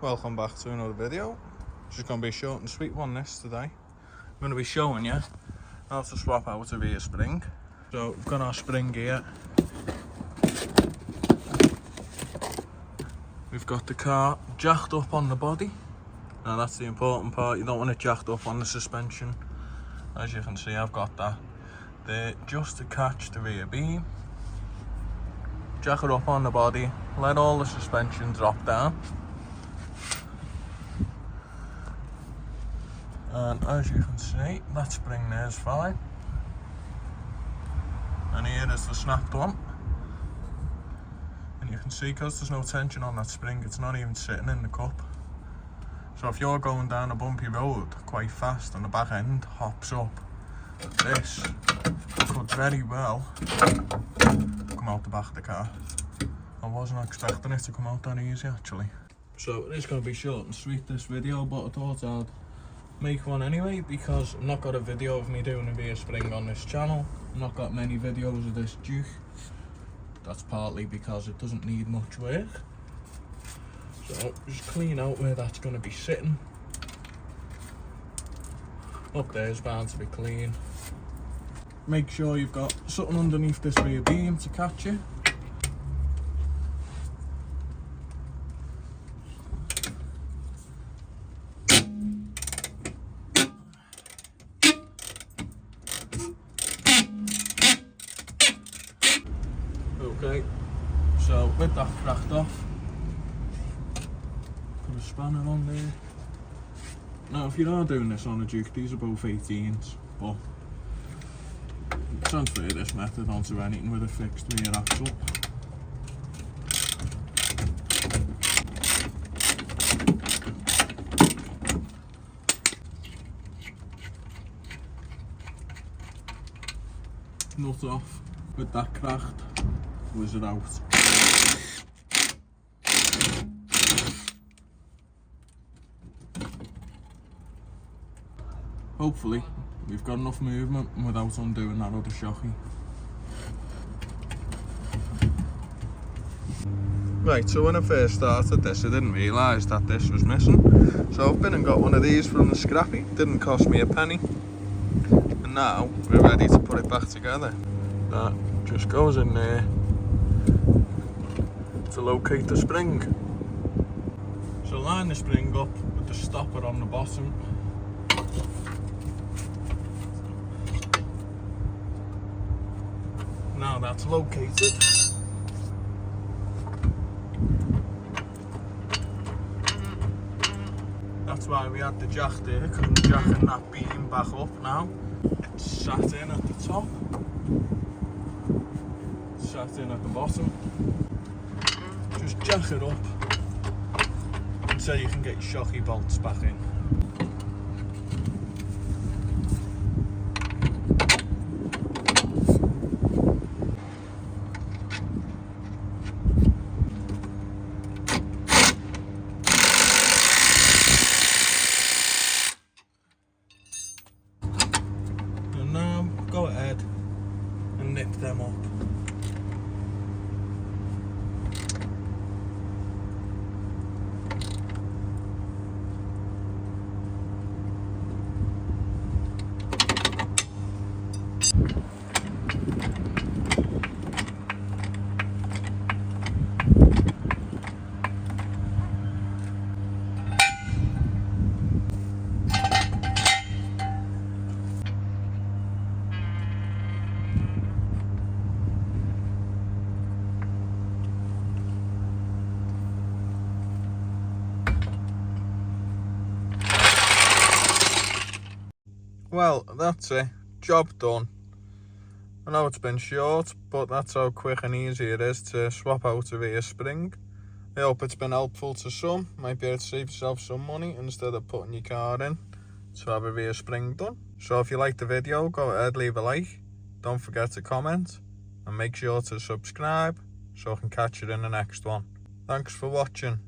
welcome back to another video. Just going to be a short and sweet one this today. I'm going to be showing you how to swap out a rear spring. So we've got our spring here. We've got the car jacked up on the body. Now that's the important part, you don't want it jacked up on the suspension. As you can see, I've got that there just to catch the rear beam. Jack it up on the body, let all the suspension drop down. And as you can see, that spring there is fine. And here is the snapped one. And you can see, because there's no tension on that spring, it's not even sitting in the cup. So if you're going down a bumpy road quite fast and the back end hops up, this could very well come out the back of the car. I wasn't expecting it to come out that easy actually. So it is going to be short and sweet this video, but I thought I'd make one anyway because I've not got a video of me doing a rear spring on this channel. I've not got many videos of this Duke. That's partly because it doesn't need much work. So just clean out where that's going to be sitting. Up there is bound to be clean. Make sure you've got something underneath this rear beam to catch it. Okay, so with that cracked off, put a spanner on there. Now if you are doing this on a Duke, these are both 18s, but transfer this method onto anything with a fixed rear axle. Nut off with that cracked, whiz it out. Hopefully we've got enough movement without undoing that other shocky. Right, so when I first started this I didn't realise that this was missing. So I've been and got one of these from the scrappy, didn't cost me a penny. And now we're ready to put it back together. That just goes in there to locate the spring. So line the spring up with the stopper on the bottom. Now that's located. That's why we had the jack there, because I'm jacking that beam back up now. It's sat in at the top. Sat in at the bottom. Just jack it up until you can get your shocky bolts back in. And now go ahead and nip them up. Well, that's it. Job done. I know it's been short, but that's how quick and easy it is to swap out a rear spring. I hope it's been helpful to some. Might be able to save yourself some money instead of putting your car in to have a rear spring done. So if you liked the video, go ahead, leave a like. Don't forget to comment and make sure to subscribe so I can catch you in the next one. Thanks for watching.